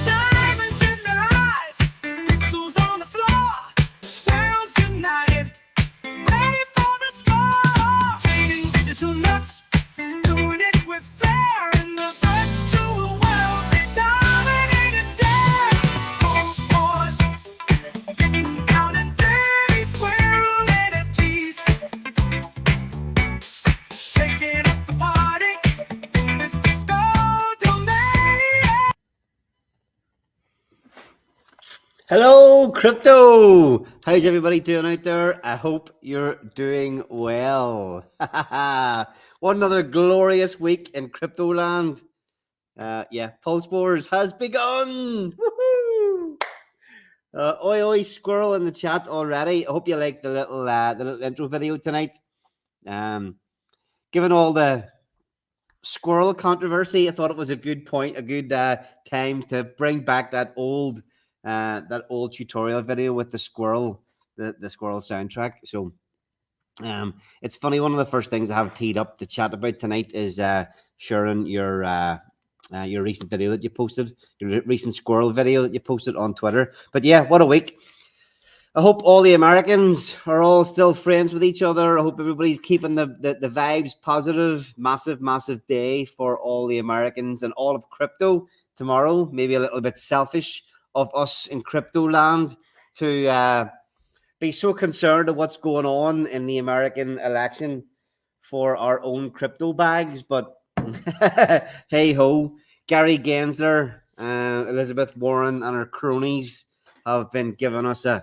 Diamonds in their eyes, pixels on the floor, squirrels united, ready for the score. Trading digital nuts, doing it with flair. In the virtual world, they dominate and dare. Pulse wars, counting dirty squirrel NFTs, shaking up the party in this disco domain. Hello, crypto. How's everybody doing out there? I hope you're doing well. What another glorious week in crypto land. Yeah, Pulse Wars has begun. Woohoo! Oi, oi, squirrel in the chat already. I hope you like the little intro video tonight. Given all the squirrel controversy, I thought it was a good point, a good time to bring back that old tutorial video with the squirrel, the squirrel soundtrack. So it's funny, one of the first things I have teed up to chat about tonight is sharing your recent video that you posted, your recent squirrel video that you posted on Twitter. But yeah, what a week. I hope all the Americans are all still friends with each other. I hope everybody's keeping the vibes positive. Massive day for all the Americans and all of crypto tomorrow. Maybe a little bit selfish of us in crypto land to be so concerned of what's going on in the American election for our own crypto bags. But hey ho, Gary Gensler, Elizabeth Warren and her cronies have been giving us an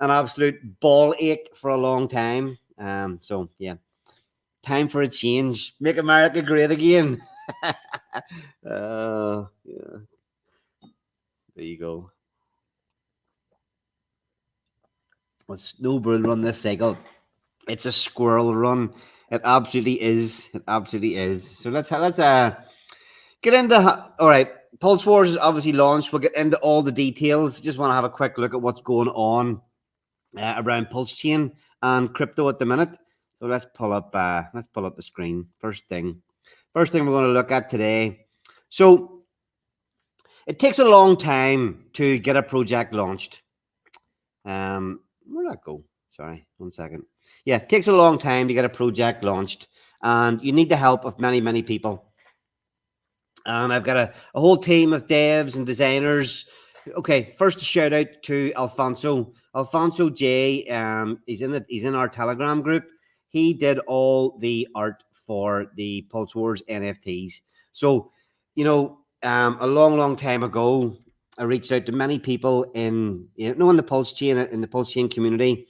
absolute ball ache for a long time. So yeah, time for a change. Make America great again. Yeah. There you go. It's no bull run this cycle. It's a squirrel run. It absolutely is. It absolutely is. So let's get into all right. Pulse Wars is obviously launched. We'll get into all the details. Just want to have a quick look at what's going on around Pulse Chain and crypto at the minute. So let's pull up the screen. First thing we're going to look at today. So it takes a long time to get a project launched. Where'd that go? Sorry, 1 second. Yeah, it takes a long time to get a project launched, and you need the help of many people. And I've got a whole team of devs and designers. Okay, first a shout out to Alfonso. Alfonso J. He's in our Telegram group. He did all the art for the Pulse Wars NFTs. So, a long time ago, I reached out to many people in the Pulse Chain community.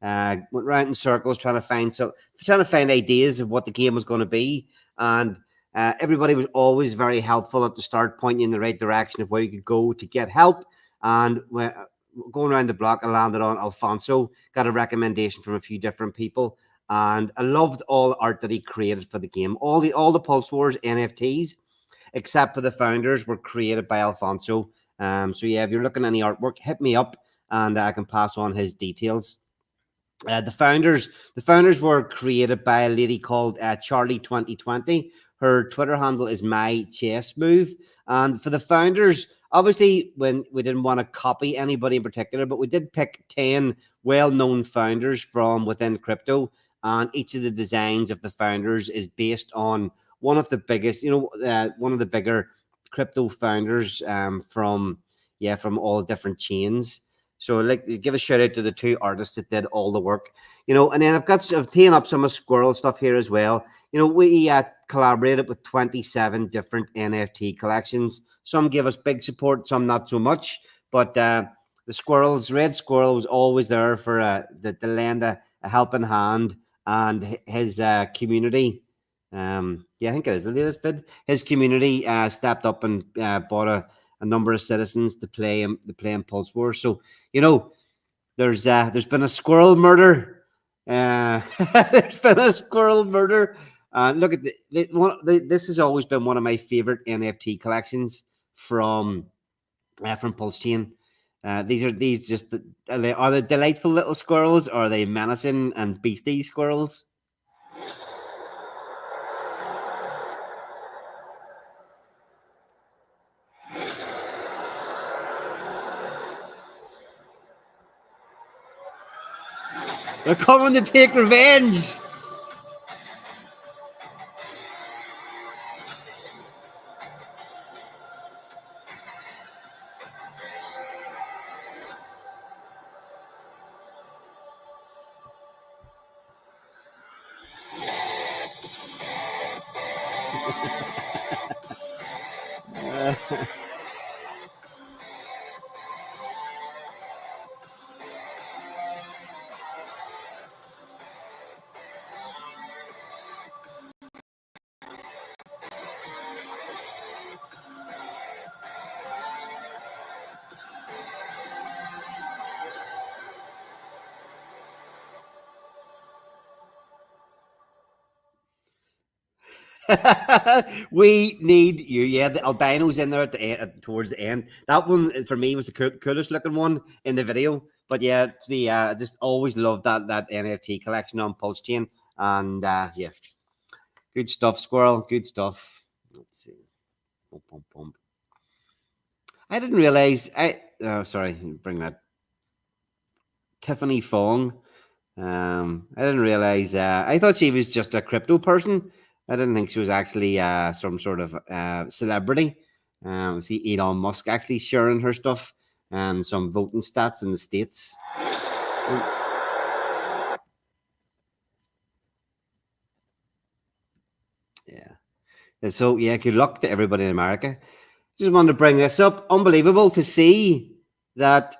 Went around in circles trying to find ideas of what the game was going to be, and everybody was always very helpful at the start, pointing in the right direction of where you could go to get help. And going around the block, I landed on Alfonso, got a recommendation from a few different people, and I loved all the art that he created for the game. All the Pulse Wars NFTs, except for the founders, were created by Alfonso. So yeah, if you're looking at any artwork, hit me up and I can pass on his details. The founders were created by a lady called Charlie 2020. Her Twitter handle is My Chess Move. And for the founders, obviously, when we didn't want to copy anybody in particular, but we did pick 10 well-known founders from within crypto, and each of the designs of the founders is based on one of the biggest, one of the bigger crypto founders from all different chains. So give a shout out to the two artists that did all the work, and then I've taken up some of Squirrel stuff here as well. We collaborated with 27 different NFT collections. Some give us big support, some not so much, but the Red Squirrel was always there for to lend a helping hand, and his community, I think it is the latest bid. His community stepped up and bought a number of citizens to play in Pulse Wars. So there's been a squirrel murder. There's been a squirrel murder. Look at this has always been one of my favorite NFT collections from Pulse Chain. Are they delightful little squirrels, or are they menacing and beastie squirrels? They're coming to take revenge. We need you. Yeah, the albinos in there at the end, towards the end. That one for me was the coolest looking one in the video. But yeah, the just always loved that NFT collection on Pulse Chain, and yeah, good stuff, Squirrel. Good stuff. Let's see. Bump, bump, bump. I didn't realize. Oh, sorry, bring that Tiffany Fong. I didn't realize. I thought she was just a crypto person. I didn't think she was actually some sort of celebrity. See Elon Musk actually sharing her stuff and some voting stats in the States. Yeah. And so, yeah, good luck to everybody in America. Just wanted to bring this up. Unbelievable to see that.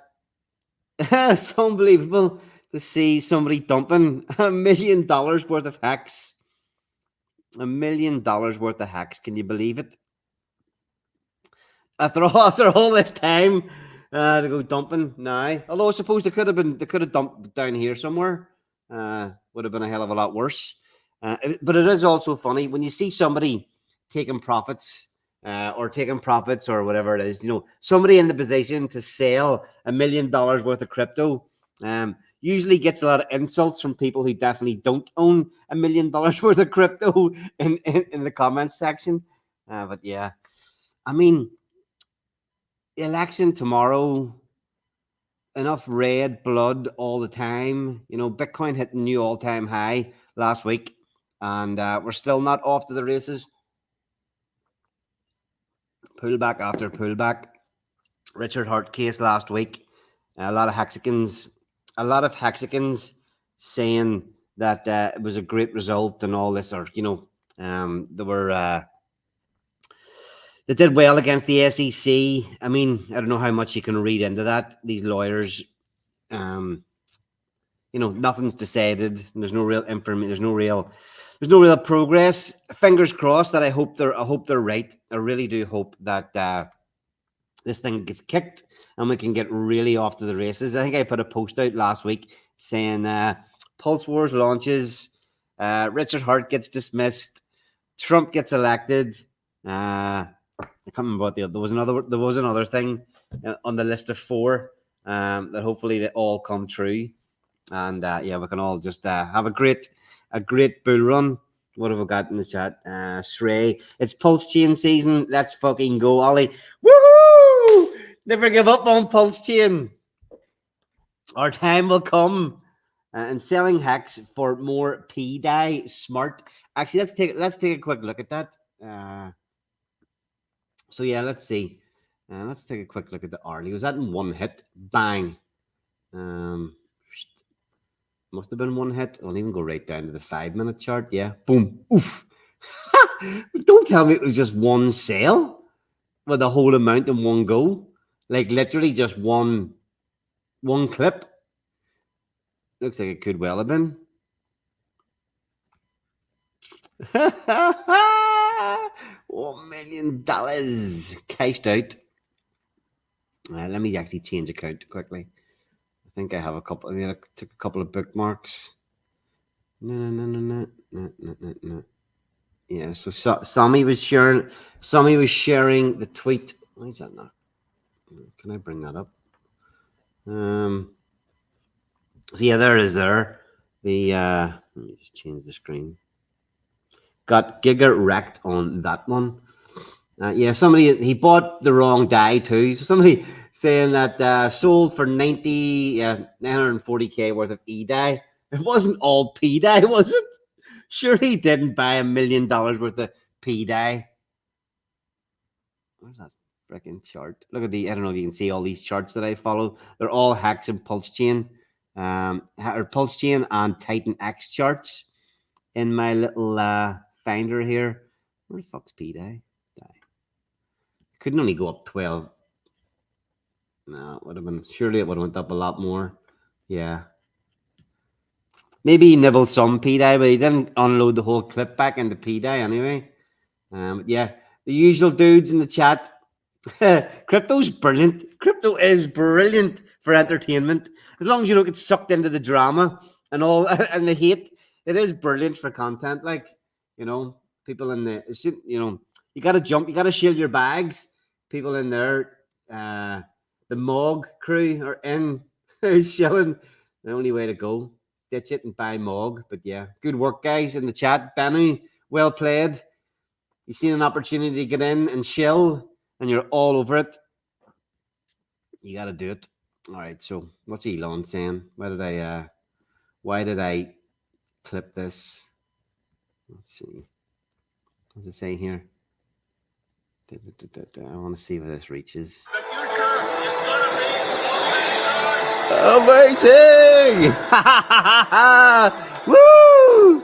It's unbelievable to see somebody dumping $1 million worth of hacks. $1 million worth of hacks. Can you believe it? After all this time, to go dumping now. Although I suppose they could have dumped down here somewhere. Would have been a hell of a lot worse. But it is also funny when you see somebody taking profits or whatever it is. You know, somebody in the position to sell $1 million worth of crypto. Usually gets a lot of insults from people who definitely don't own $1 million worth of crypto in the comment section. But yeah, I mean, election tomorrow, enough red blood all the time. You know, Bitcoin hit a new all-time high last week, and we're still not off to the races. Pullback after pullback. Richard Hart case last week. A lot of hexagons saying that it was a great result and all this, or you know, they did well against the SEC. I mean, I don't know how much you can read into that. These lawyers, you know, nothing's decided. There's no real information. There's no real progress. Fingers crossed that I hope they're right. I really do hope that this thing gets kicked and we can get really off to the races. I think I put a post out last week saying Pulse Wars launches, Richard Hart gets dismissed, Trump gets elected. I can't remember what there was another thing on the list of 4 that hopefully they all come true, and yeah, we can all just have a great bull run. What have we got in the chat? Shrey, it's Pulse Chain season. Let's fucking go, Ollie. Woohoo! Never give up on Pulse Chain. Our time will come. And selling hacks for more P-Dye smart. Actually, let's take a quick look at that. So yeah, let's see. Let's take a quick look at the hourly. Was that in one hit? Bang. Must have been one hit. I'll even go right down to the 5-minute chart. Yeah. Boom. Oof. Don't tell me it was just one sale with the whole amount in one go. Like literally just one clip. Looks like it could well have been. $1 million cashed out. Let me actually change account quickly. I think I have a couple. I mean, I took a couple of bookmarks. No. Yeah. So Sammy was sharing the tweet. Why is that not? Can I bring that up? So yeah, there it is. There. The let me just change the screen. Got Giga wrecked on that one. Yeah, he bought the wrong Dai too. So somebody saying that sold for 940K worth of E-Dye. It wasn't all P dye, was it? Surely he didn't buy $1 million worth of P dye. Where's that freaking chart? Look at the, I don't know if you can see all these charts that I follow. They're all Hex and Pulse Chain, or Pulse Chain and Titan X charts in my little finder here. Where the fuck's P dye? Couldn't only go up 12. No, it would have been, surely it would have went up a lot more. Yeah. Maybe he nibbled some P dye, but he didn't unload the whole clip back into P dye anyway. Yeah, the usual dudes in the chat. Crypto's brilliant. Crypto is brilliant for entertainment. As long as you don't get sucked into the drama and all and the hate, it is brilliant for content. Like, you know, people in the, you know, you got to jump, you got to shield your bags. People in there, the Mog crew are in shilling. The only way to go. Ditch it and buy Mog. But yeah, good work, guys, in the chat. Benny, well played. You seen an opportunity to get in and shill, and you're all over it. You got to do it. All right. So what's Elon saying? Why did I clip this? Let's see. What does it say here? I want to see where this reaches. The future is gonna be amazing! Woo!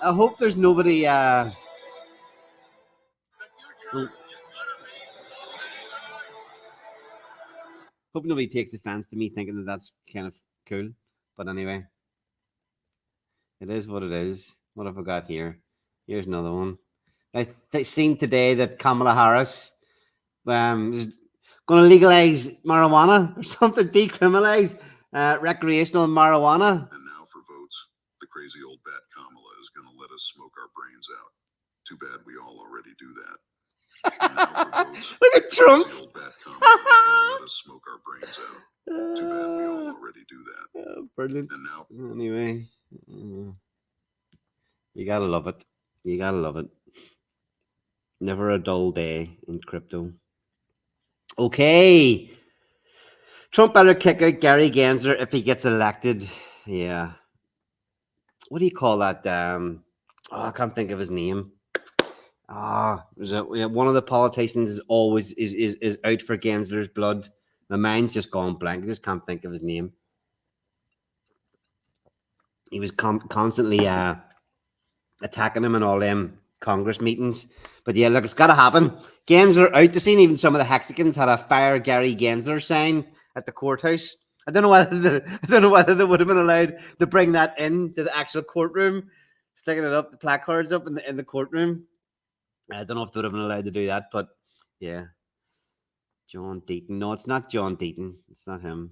I hope there's nobody. the future is gonna be Hope nobody takes offense to me thinking that that's kind of cool. But anyway, it is what it is. What have I got here? Here's another one. I seen today that Kamala Harris is going to legalize marijuana or something, decriminalize recreational marijuana. And now for votes. The crazy old bat Kamala is going to let us smoke our brains out. Too bad we all already do that. And now for votes. Look at Trump. The crazy old bat Kamala is going to let us smoke our brains out. Too bad we all already do that. Brilliant. And now. Anyway, you gotta love it. You gotta love it. Never a dull day in crypto. Okay. Trump better kick out Gary Gensler if he gets elected. Yeah. What do you call that? I can't think of his name. One of the politicians is always is out for Gensler's blood. My mind's just gone blank. I just can't think of his name. He was constantly attacking him in all them Congress meetings. But yeah, look, it's got to happen. Gensler out to scene. Even some of the Hexicans had a "Fire Gary Gensler" sign at the courthouse. I don't know whether they would have been allowed to bring that in to the actual courtroom, sticking it up, the placards up in the courtroom. I don't know if they would have been allowed to do that, but yeah. John Deaton. No, it's not John Deaton. It's not him.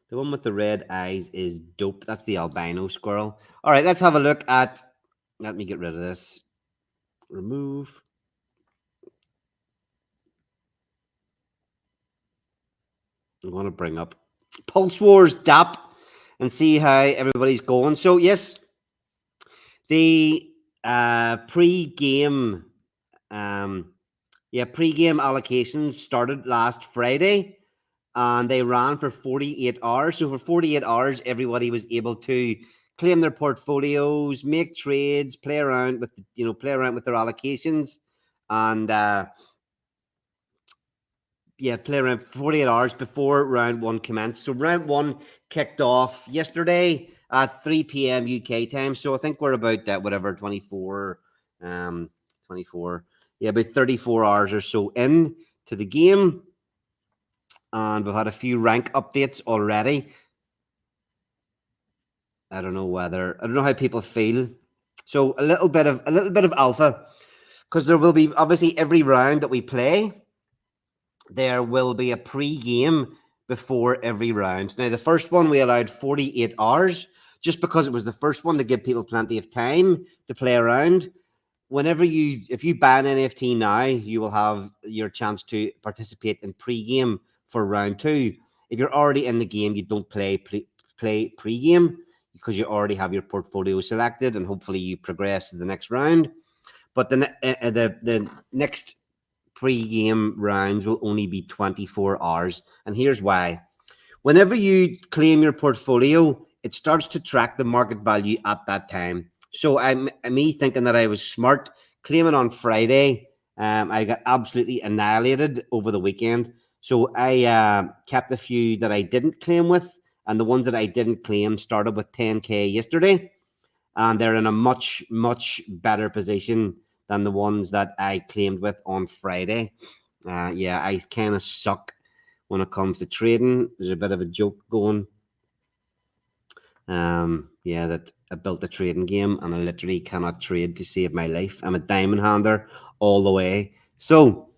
The one with the red eyes is dope. That's the albino squirrel. All right, let's have a look at... Let me get rid of this. Remove. I'm going to bring up Pulse Wars DApp and see how everybody's going. So, yes, the pre-game allocations started last Friday. And they ran for 48 hours. So for 48 hours, everybody was able to claim their portfolios, make trades, play around with their allocations, and play around for 48 hours before round one commenced. So round one kicked off yesterday at 3 p.m. UK time. So I think we're about 24, about 34 hours or so in to the game. And we've had a few rank updates already. I don't know how people feel. So a little bit of alpha, because there will be obviously every round that we play, there will be a pre-game before every round. Now the first one we allowed 48 hours, just because it was the first one to give people plenty of time to play around. If you buy an NFT now, you will have your chance to participate in pre-game for round two. If you're already in the game, you don't play pre-game because you already have your portfolio selected, and hopefully you progress to the next round. But the next pre-game rounds will only be 24 hours. And here's why. Whenever you claim your portfolio, it starts to track the market value at that time. So me thinking that I was smart, claiming on Friday, I got absolutely annihilated over the weekend. So I kept the few that I didn't claim with, and the ones that I didn't claim started with 10K yesterday, and they're in a much, much better position than the ones that I claimed with on Friday. Yeah, I kind of suck when it comes to trading. There's a bit of a joke going. Yeah, that I built a trading game and I literally cannot trade to save my life. I'm a diamond hander all the way. So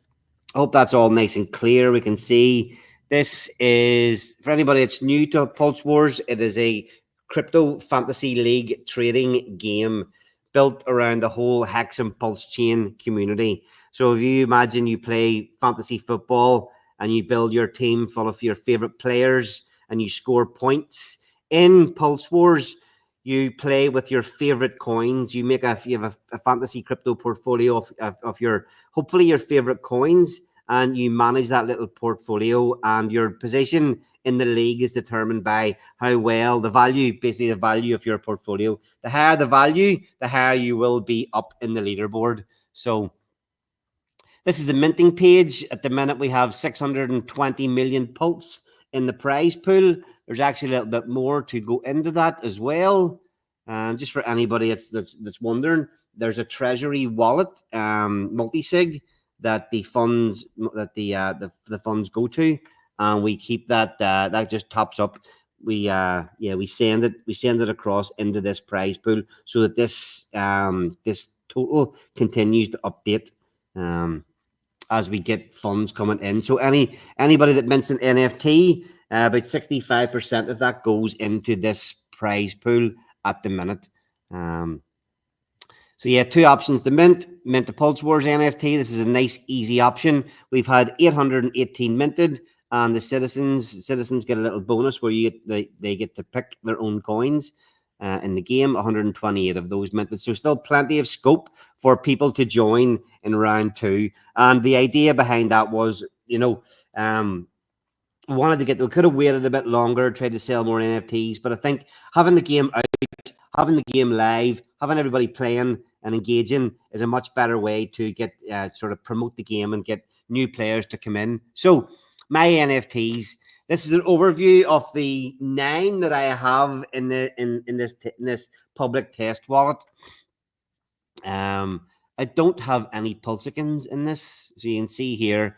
I hope that's all nice and clear. We can see this is, for anybody that's new to Pulse Wars, it is a crypto fantasy league trading game built around the whole Hex and Pulse chain community. So if you imagine you play fantasy football and you build your team full of your favorite players and you score points, in Pulse Wars, you play with your favorite coins. You have a fantasy crypto portfolio of your, hopefully your favorite coins, and you manage that little portfolio, and your position in the league is determined by how well the value, basically the value of your portfolio. The higher the value, the higher you will be up in the leaderboard. So this is the minting page. At the minute, we have 620 million pulse in the prize pool. There's actually a little bit more to go into that as well. Just for anybody that's wondering, there's a treasury wallet, multi-sig, that the funds the funds go to, and we keep that. That just tops up. We send it across into this prize pool so that this total continues to update as we get funds coming in. So anybody that mints an NFT, about 65% of that goes into this prize pool at the minute. So yeah, two options to mint the Pulse Wars NFT. This is a nice, easy option. We've had 818 minted, and the citizens get a little bonus where they get to pick their own coins in the game. 128 of those minted. So still plenty of scope for people to join in round 2. And the idea behind that was, we could have waited a bit longer, tried to sell more NFTs, but I think having the game out, having the game live, having everybody playing and engaging is a much better way to get sort of promote the game and get new players to come in. So my NFTs, this is an overview of the 9 that I have in this public test wallet. I don't have any Pulsicans in this, so you can see here.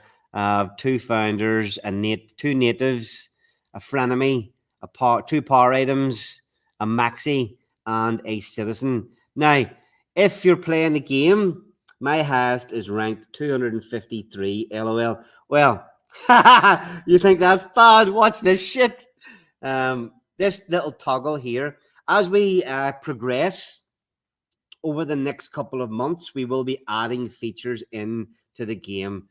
2 founders, 2 natives, a frenemy, two power items, a maxi, and a citizen. Now, if you're playing the game, my highest is ranked 253. LOL. Well, you think that's bad? What's this shit? This little toggle here, as we progress over the next couple of months, we will be adding features into the game.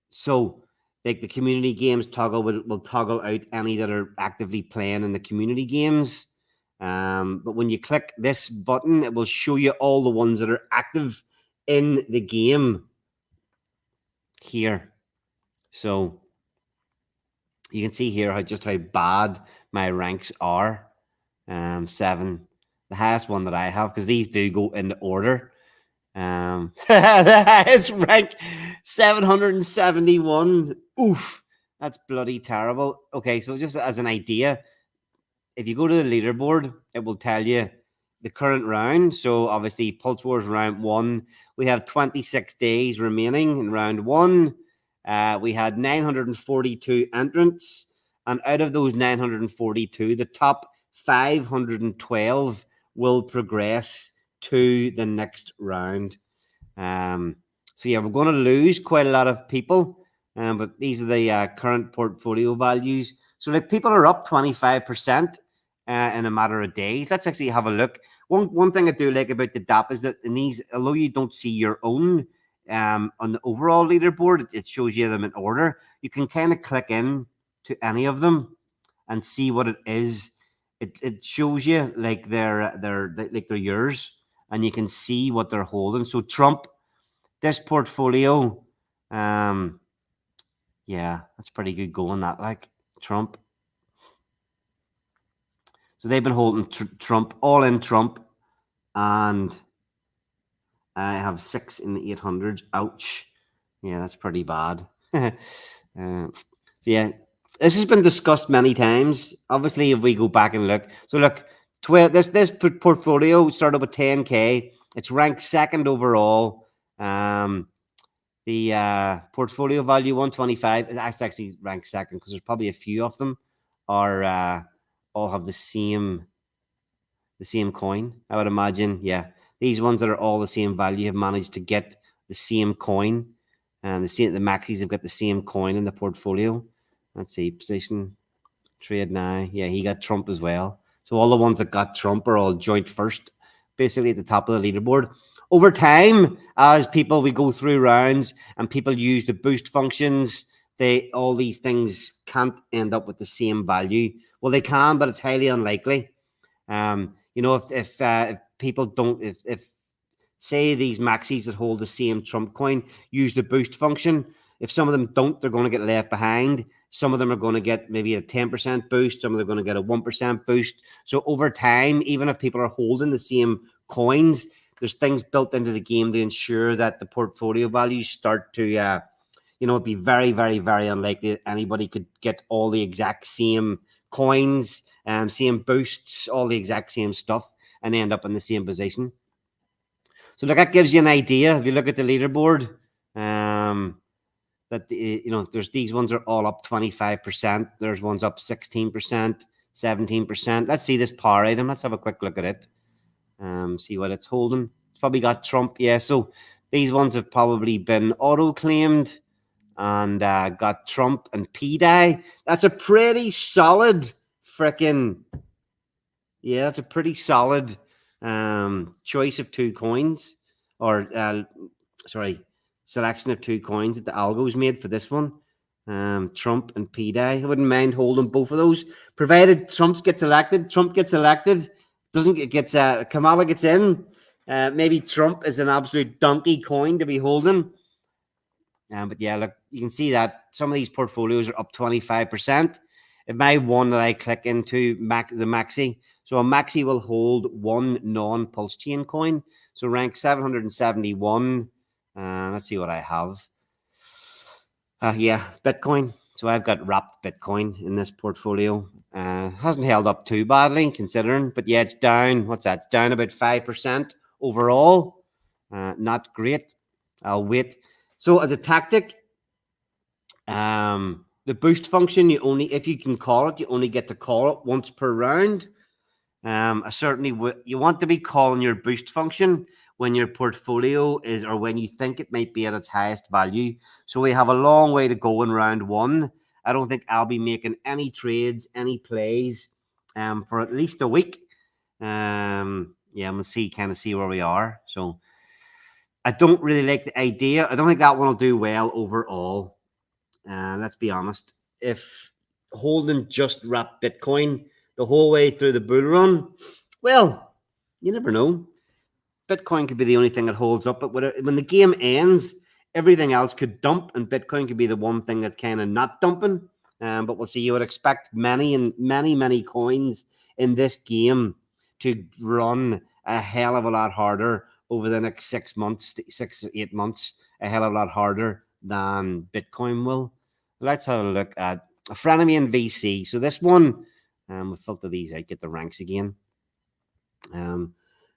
So like the community games toggle will toggle out any that are actively playing in the community games. But when you click this button, it will show you all the ones that are active in the game here. So you can see here how bad my ranks are. 7, the highest one that I have, because these do go in order. It's ranked 771. Oof, that's bloody terrible. Okay, so just as an idea, if you go to the leaderboard, it will tell you the current round. So obviously Pulse Wars round 1, we have 26 days remaining in round 1. We had 942 entrants, and out of those 942, the top 512 will progress to the next round. So yeah, we're going to lose quite a lot of people, but these are the current portfolio values. So like people are up 25% in a matter of days. Let's actually have a look. One thing I do like about the DApp is that in these, although you don't see your own on the overall leaderboard, it shows you them in order. You can kind of click in to any of them and see what it is. It shows you like they're yours, and you can see what they're holding. So Trump this portfolio, yeah, that's pretty good going. That like Trump. So they've been holding Trump, all in Trump, and I have 6 in the 800s. Ouch. Yeah, that's pretty bad. So yeah, this has been discussed many times. Obviously, if we go back and look, so look, 12. This portfolio started with 10K. It's ranked second overall. The portfolio value 125. That's actually ranked second because there's probably a few of them are all have the same coin. I would imagine. Yeah, these ones that are all the same value have managed to get the same coin, and the maxis have got the same coin in the portfolio. Let's see, position trade now. Yeah, he got Trump as well. So all the ones that got Trump are all joint first, basically at the top of the leaderboard. Over time, as we go through rounds and people use the boost functions, all these things can't end up with the same value. Well, they can, but it's highly unlikely. If people don't, if say these maxis that hold the same Trump coin use the boost function, if some of them don't, they're going to get left behind. Some of them are going to get maybe a 10% boost. Some of them are going to get a 1% boost. So over time, even if people are holding the same coins, there's things built into the game to ensure that the portfolio values start to, it'd be very, very, very unlikely that anybody could get all the exact same coins, same boosts, all the exact same stuff, and end up in the same position. So look, that gives you an idea. If you look at the leaderboard, that there's these ones are all up 25%. There's ones up 16%, 17%. Let's see this power item. Let's have a quick look at it. See what it's holding. It's probably got Trump. Yeah, so these ones have probably been auto-claimed and got Trump and PDAI. That's a pretty solid freaking... Yeah, that's a pretty solid choice of 2 coins. Or, selection of 2 coins that the algo's made for this one. Trump and PDAI. I wouldn't mind holding both of those, provided Trump gets elected. Kamala gets in. Maybe Trump is an absolute donkey coin to be holding. But yeah, look, you can see that some of these portfolios are up 25%. If my one that I click into, the maxi, so a maxi will hold 1 non-pulse chain coin. So rank 771. Let's see what I have. Yeah, Bitcoin. So I've got wrapped Bitcoin in this portfolio. Hasn't held up too badly considering, but yeah, it's down. What's that? It's down about 5% overall. Not great. I'll wait. So as a tactic, the boost function, if you can call it, you only get to call it once per round. I certainly would. You want to be calling your boost function when your portfolio is, or when you think it might be at its highest value. So we have a long way to go in round 1. I don't think I'll be making any trades, any plays, for at least a week. Yeah, we'll kind of see where we are. So I don't really like the idea. I don't think that one will do well overall. Let's be honest. If holding just wrapped Bitcoin the whole way through the bull run, well, you never know. Bitcoin could be the only thing that holds up. But when the game ends, everything else could dump, and Bitcoin could be the one thing that's kind of not dumping. But we'll see. You would expect many coins in this game to run a hell of a lot harder over the next 6 months, 6 to 8 months, a hell of a lot harder than Bitcoin will. Let's have a look at a frenemy and VC. So this one, we'll filter these out, get the ranks again.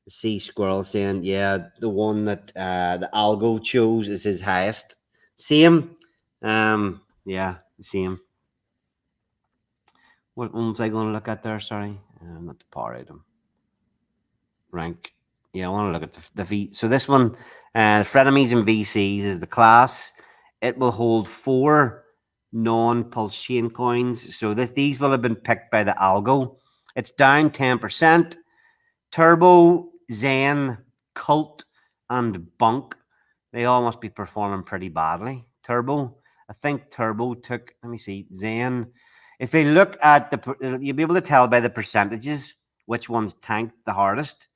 See Squirrel saying, yeah, the one that the algo chose is his highest. Same. Yeah, same. What one was I going to look at there? Sorry. Not the power item. Rank. Yeah, I want to look at the V. So this one, frenemies and VCs is the class. It will hold 4 non-pulse chain coins. So these will have been picked by the algo. It's down 10%. Turbo, Zen, Cult, and Bunk. They all must be performing pretty badly. Turbo, I think Turbo took, let me see, Zen. If they look at you'll be able to tell by the percentages which ones tanked the hardest.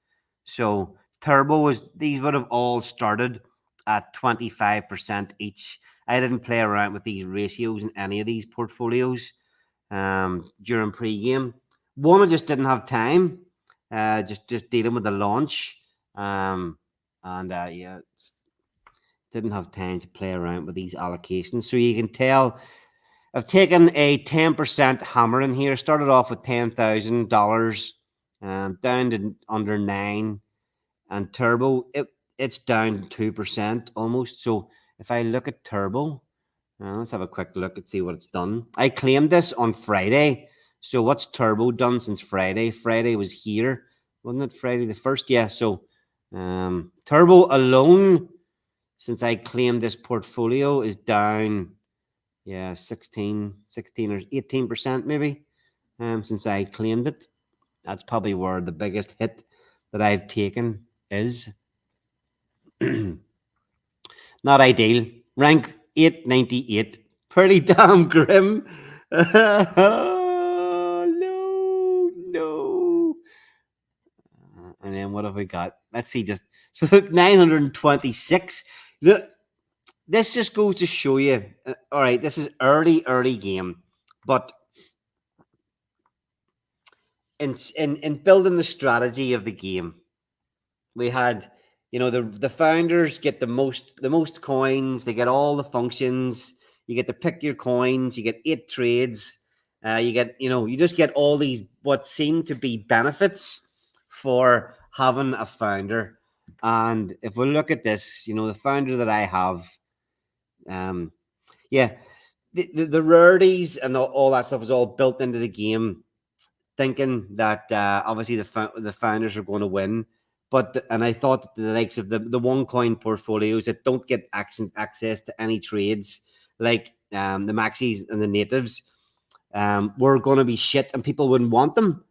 So Turbo these would have all started at 25% each. I didn't play around with these ratios in any of these portfolios during pre-game. One, I just didn't have time, just dealing with the launch, and yeah, didn't have time to play around with these allocations. So you can tell I've taken a 10% hammer in here. Started off with $10,000, down to under 9, and turbo it's down 2% almost. So if I look at turbo, let's have a quick look and see what it's done. I claimed this on Friday. So what's turbo done since Friday? Friday was here, wasn't it? Friday the 1st, yeah. So turbo alone, since I claimed this portfolio, is down, yeah, 16 or 18% maybe, since I claimed it. That's probably where the biggest hit that I've taken is. Not ideal. Rank 898. Pretty damn grim. No. And then what have we got? Let's see, just so 926. Look, this just goes to show you. All right, this is early game, but in building the strategy of the game, we had, the founders get the most coins. They get all the functions. You get to pick your coins. You get 8 trades. You get, you just get all these what seem to be benefits for having a founder. And if we look at this, the founder that I have, yeah, the rarities and all that stuff is all built into the game, thinking that obviously the founders are going to win. And I thought that the likes of the one coin portfolios that don't get access to any trades, like the maxis and the natives, were going to be shit and people wouldn't want them.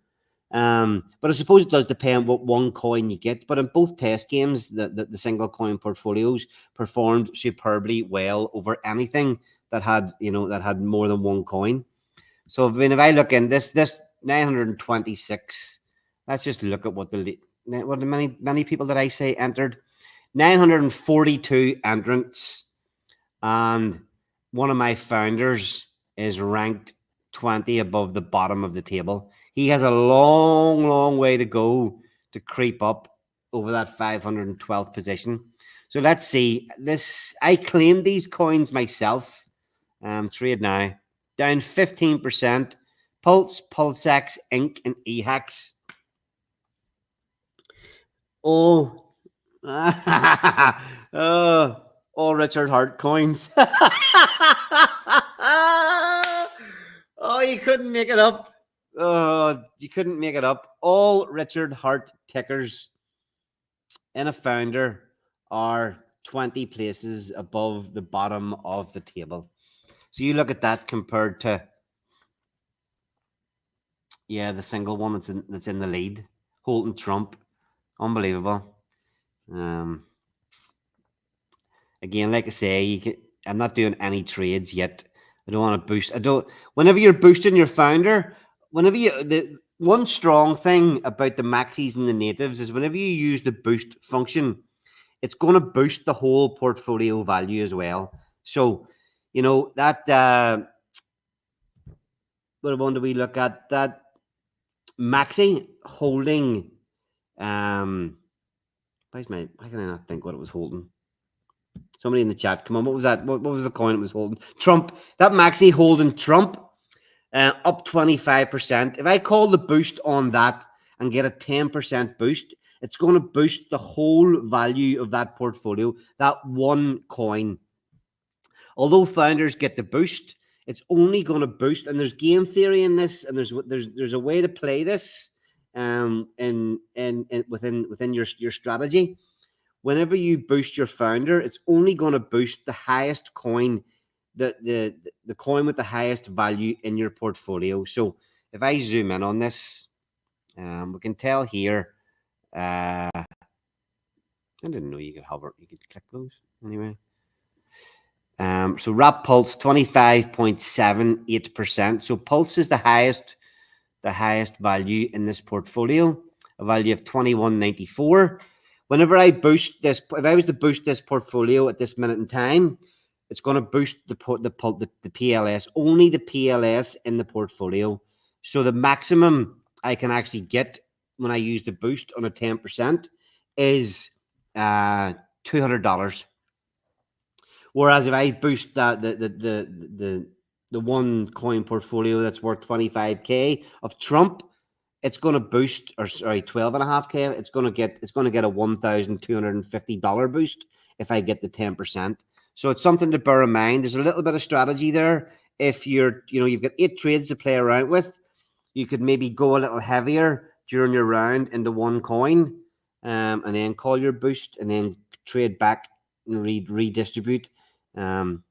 But I suppose it does depend what one coin you get. But in both test games, the single coin portfolios performed superbly well over anything that had more than one coin. So if I look in this 926, let's just look at what the many people that I say entered. 942 entrants, and one of my founders is ranked 20 above the bottom of the table. He has a long way to go to creep up over that 512th position. So let's see this. I claimed these coins myself. Trade now, down 15%. Pulse, PulseX, Inc, and EHAX. Oh, all Richard Hart coins. Oh, you couldn't make it up. Oh, you couldn't make it up. All Richard Hart tickers in a founder are 20 places above the bottom of the table. So you look at that compared to, yeah, the single one that's in the lead, Holton Trump. Unbelievable. Again, like I say, I'm not doing any trades yet. I don't want to boost. Whenever you're boosting your founder, the one strong thing about the maxis and the natives is whenever you use the boost function, it's going to boost the whole portfolio value as well. So, that, what one do we look at? That maxi holding, why can I not think what it was holding? Somebody in the chat, come on, what was that? What was the coin it was holding? Trump. That maxi holding Trump, up 25%. If I call the boost on that and get a 10% boost, it's going to boost the whole value of that portfolio, that one coin. Although founders get the boost, it's only going to boost, and there's game theory in this, and there's a way to play this within your strategy. Whenever you boost your founder, it's only going to boost the highest coin, the coin with the highest value in your portfolio. So if I zoom in on this, we can tell here. I didn't know you could hover. You could click those anyway. So Wrap Pulse 25.78%. So Pulse is the highest value in this portfolio, a value of 21.94. Whenever I boost this, if I was to boost this portfolio at this minute in time, it's going to boost the PLS, only the PLS in the portfolio. So the maximum I can actually get when I use the boost on a 10% is $200. Whereas if I boost that the one coin portfolio that's worth 25K of Trump, it's going to boost, or sorry, 12.5K. It's going to get a $1,250 boost if I get the 10%. So it's something to bear in mind. There's a little bit of strategy there. If you've got 8 trades to play around with, you could maybe go a little heavier during your round into one coin, and then call your boost, and then trade back and redistribute. Little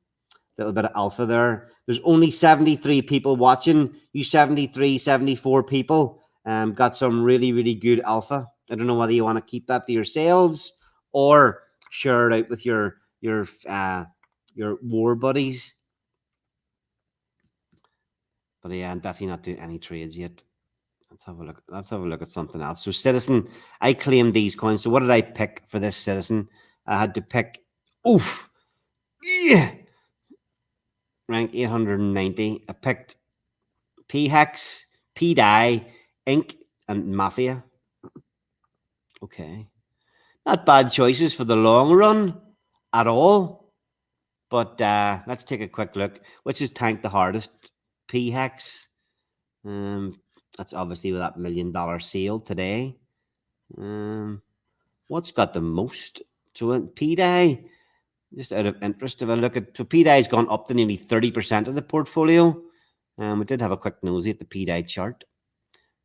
bit of alpha there. There's only 73 people watching. You 73, 74 people got some really, really good alpha. I don't know whether you want to keep that to yourselves or share it out with your war buddies. But yeah, I'm definitely not doing any trades yet. Let's have a look. Let's have a look at something else. So Citizen, I claimed these coins. So what did I pick for this Citizen? I had to pick. Oof. Yeah. Rank 890. I picked P-Hex, P-Dye, Ink, and Mafia. Okay. Not bad choices for the long run at all. But let's take a quick look. Which is tanked the hardest? P-Hex. That's obviously with that $1 million sale today. What's got the most to it? P-Dye. Just out of interest, if I look at, so P-Dye's gone up to nearly 30% of the portfolio. We did have a quick nosy at the P-Dye chart.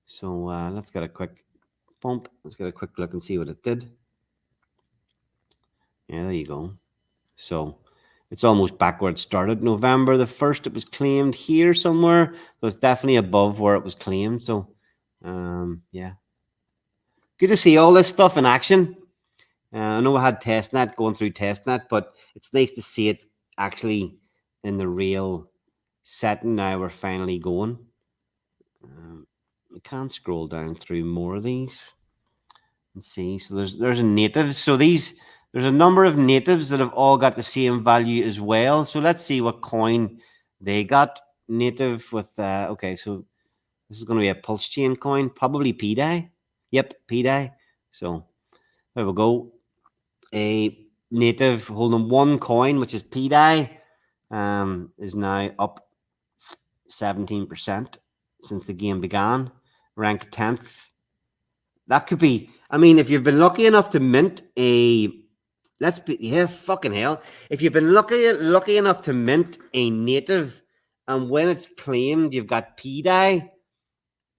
So let's get a quick bump. Let's get a quick look and see what it did. Yeah, there you go. So it's almost back where it started. November the 1st, it was claimed here somewhere. So it's definitely above where it was claimed. So, yeah. Good to see all this stuff in action. I know I had testnet, going through testnet, but it's nice to see it actually in the real setting. Now we're finally going. We can scroll down through more of these and see. So there's a natives. So there's a number of natives that have all got the same value as well. So let's see what coin they got. Native with okay, so this is going to be a pulse chain coin, probably P-Dye. Yep, P-Dye. So there we go. A native holding one coin, which is P-Dye, is now up 17% since the game began. Ranked 10th. That could be, I mean, if you've been lucky enough to mint a, fucking hell. If you've been lucky enough to mint a native, and when it's claimed you've got P-Dye,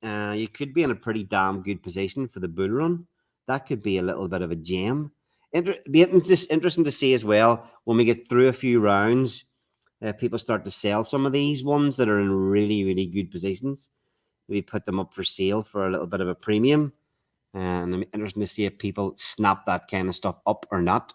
you could be in a pretty damn good position for the bull run. That could be a little bit of a gem. Be interesting to see as well when we get through a few rounds. People start to sell some of these ones that are in really, really good positions. We put them up for sale for a little bit of a premium. And I'm interested to see if people snap that kind of stuff up or not.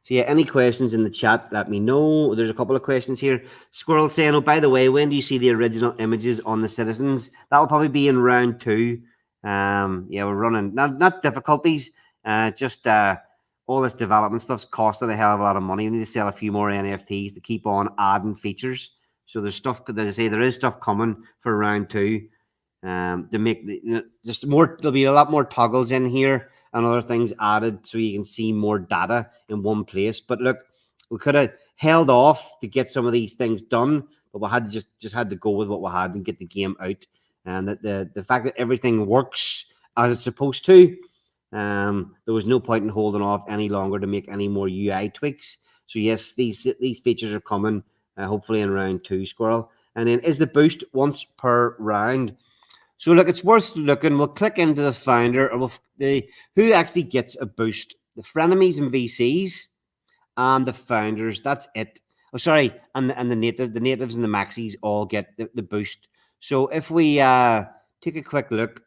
So yeah, any questions in the chat, let me know. There's a couple of questions here. Squirrel saying, oh, by the way, when do you see the original images on the Citizens? That'll probably be in round 2. Yeah, we're running, not difficulties, just all this development stuff's costing a hell of a lot of money. We need to sell a few more NFTs to keep on adding features. So there's stuff, as I say, there is stuff coming for round 2. To make just more, there'll be a lot more toggles in here and other things added so you can see more data in one place. But look, we could have held off to get some of these things done, but we had to just had to go with what we had and get the game out. And that the fact that everything works as it's supposed to, there was no point in holding off any longer to make any more UI tweaks. So yes, these features are coming, hopefully in round 2, Squirrel. And then is the boost once per round? So look, it's worth looking. We'll click into the founder, and who actually gets a boost. The frenemies and VCs and the founders. That's it. Oh, sorry, and the natives and the maxis all get the boost. So if we take a quick look,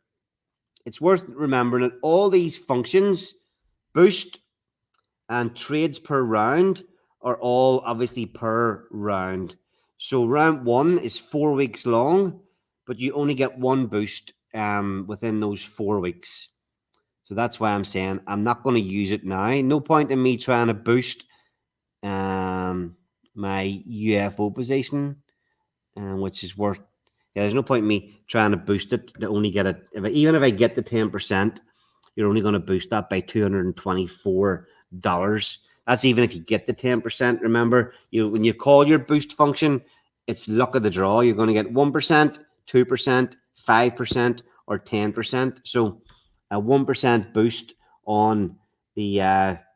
it's worth remembering that all these functions, boost and trades per round, are all obviously per round. So round 1 is 4 weeks long, but you only get one boost within those 4 weeks. So that's why I'm saying I'm not going to use it now. No point in me trying to boost my UFO position, which is worth. Yeah, there's no point in me trying to boost it to only get it. Even if I get the 10%, you're only going to boost that by $224. That's even if you get the 10%. Remember, when you call your boost function, it's luck of the draw. You're going to get 1%, 2%, 5%, or 10%. So a 1% boost on the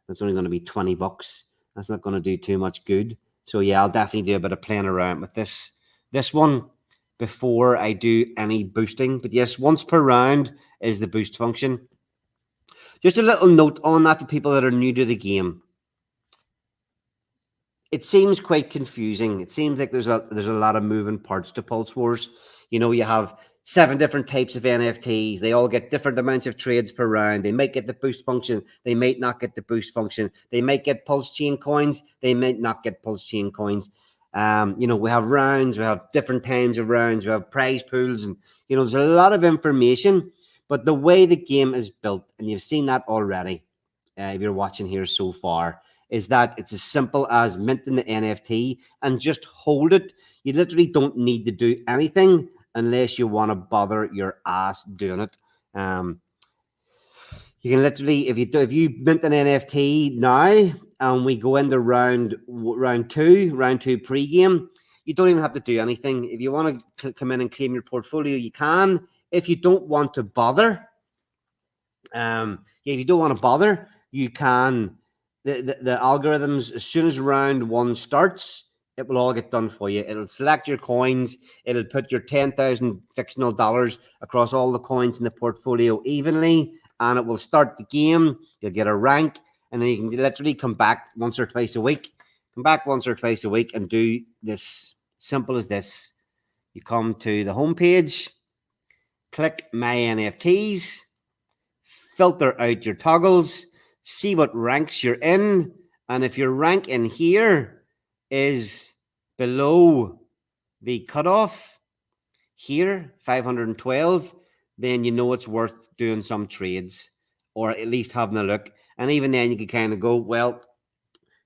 that's only going to be $20. That's not going to do too much good. So yeah, I'll definitely do a bit of playing around with this one before I do any boosting. But yes, once per round is the boost function. Just a little note on that for people that are new to the game. It seems quite confusing. It seems like there's a lot of moving parts to Pulse Wars. You know, you have 7 different types of NFTs. They all get different amounts of trades per round. They might get the boost function. They might not get the boost function. They might get Pulse Chain coins. They might not get Pulse Chain coins. You know, we have rounds. We have different times of rounds. We have prize pools. And, you know, there's a lot of information. But the way the game is built, and you've seen that already, if you're watching here so far, is that it's as simple as minting the NFT and just hold it. You literally don't need to do anything unless you want to bother your ass doing it. You can literally, if you mint an NFT now and we go into round two pre-game, you don't even have to do anything. If you want to come in and claim your portfolio, you can. If you don't want to bother, if you don't want to bother, you can. The algorithms, as soon as round 1 starts, it will all get done for you. It'll select your coins. It'll put your 10,000 fictional dollars across all the coins in the portfolio evenly, and it will start the game. You'll get a rank, and then you can literally come back once or twice a week. Come back once or twice a week and do this. Simple as this. You come to the homepage, click My NFTs, filter out your toggles, see what ranks you're in, and if your rank in here is below the cutoff here, 512, then you know it's worth doing some trades or at least having a look. And even then, you can kind of go, well,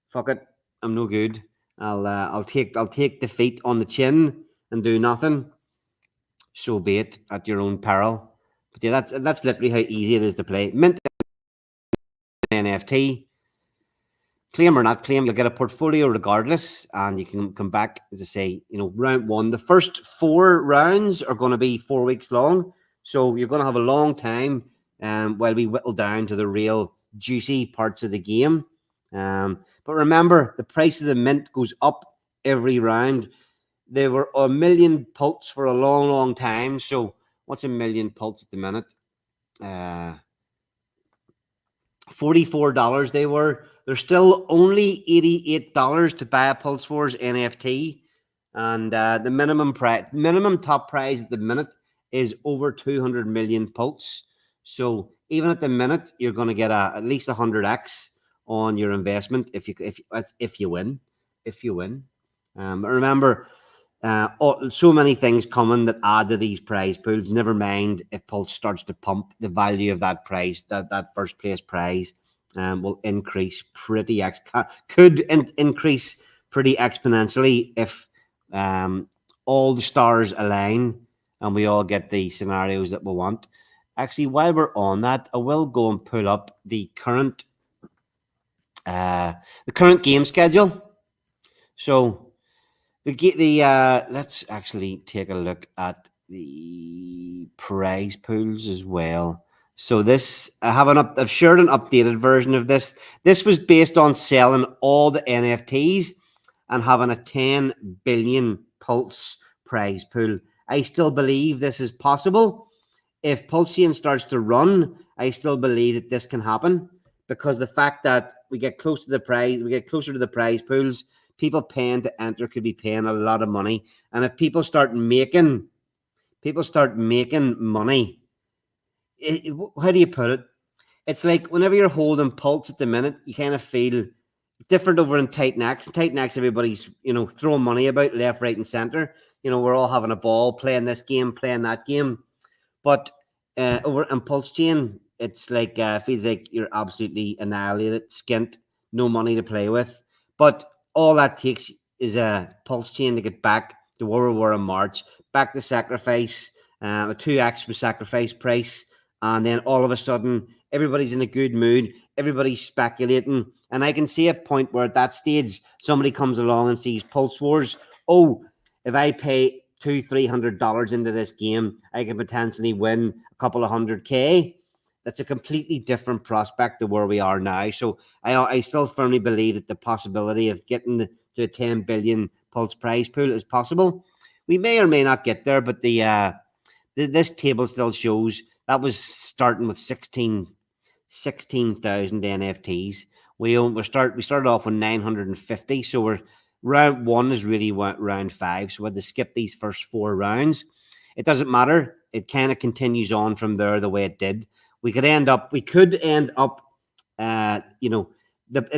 fuck it, I'm no good. I'll take defeat on the chin and do nothing. So be it, at your own peril. But yeah, that's literally how easy it is to play. Mint NFT, claim or not claim, you'll get a portfolio regardless, and you can come back, as I say, you know, round 1. The first 4 rounds are going to be 4 weeks long, so you're going to have a long time while we whittle down to the real juicy parts of the game. But remember, the price of the mint goes up every round. They were a million pults for a long time. So what's a million pults at the minute? $44 they were. They're still only $88 to buy a Pulse Wars NFT. And the minimum top prize at the minute is over 200 million pults. So even at the minute, you're going to get at least 100x on your investment if you win. Remember, so many things coming that add to these prize pools. Never mind if Pulse starts to pump, the value of that prize, that first place prize, will increase increase pretty exponentially if all the stars align and we all get the scenarios that we want. Actually, while we're on that, I will go and pull up the current game schedule. So let's actually take a look at the prize pools as well. So this, I've shared an updated version of this. This was based on selling all the NFTs and having a 10 billion Pulse prize pool. I still believe this is possible. If Pulsean starts to run, I still believe that this can happen, because the fact that we get closer to the prize pools, people paying to enter could be paying a lot of money. And if people start making money, how do you put it? It's like whenever you're holding Pulse at the minute, you kind of feel different over in Titan X. In Titan X, everybody's, throwing money about left, right, and center. We're all having a ball playing this game, playing that game. But over in Pulse Chain, it's like feels like you're absolutely annihilated, skint, no money to play with. But all that takes is a pulse chain to get back to where we were in March, back to sacrifice, a 2x from sacrifice price, and then all of a sudden everybody's in a good mood, everybody's speculating, and I can see a point where at that stage somebody comes along and sees Pulse Wars. Oh, if I pay $200-300 into this game, I can potentially win a couple of 100K. That's a completely different prospect to where we are now. So I still firmly believe that the possibility of getting to a 10 billion Pulse prize pool is possible. We may or may not get there, but this table still shows that was starting with 16,000 NFTs. We started off with 950, so we're round one is really round 5. So we had to skip these first 4 rounds. It doesn't matter. It kind of continues on from there the way it did. We could end up. It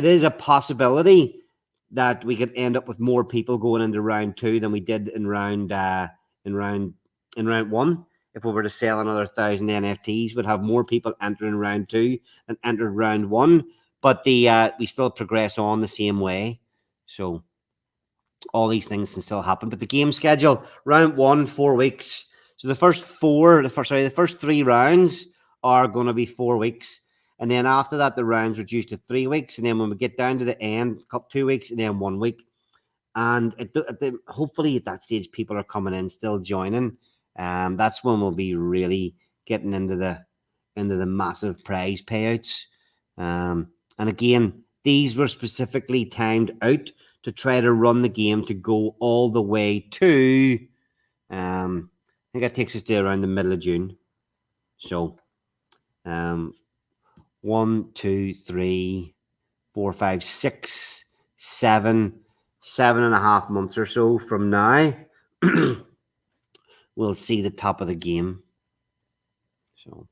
is a possibility that we could end up with more people going into round 2 than we did in round 1. If we were to sell another 1,000 NFTs, we'd have more people entering round 2 than entered round 1. But we still progress on the same way. So all these things can still happen. But the game schedule, round 1, 4 weeks. So the first 3 rounds are going to be 4 weeks. And then after that, the rounds reduced to 3 weeks. And then when we get down to the end, 2 weeks and then 1 week. And hopefully at that stage, people are coming in, still joining. That's when we'll be really getting into the massive prize payouts. And again, these were specifically timed out to try to run the game to go all the way to, I think that takes us to around the middle of June. So, 1, 2, 3, 4, 5, 6, 7.5 months or so from now, we'll see the top of the game. So,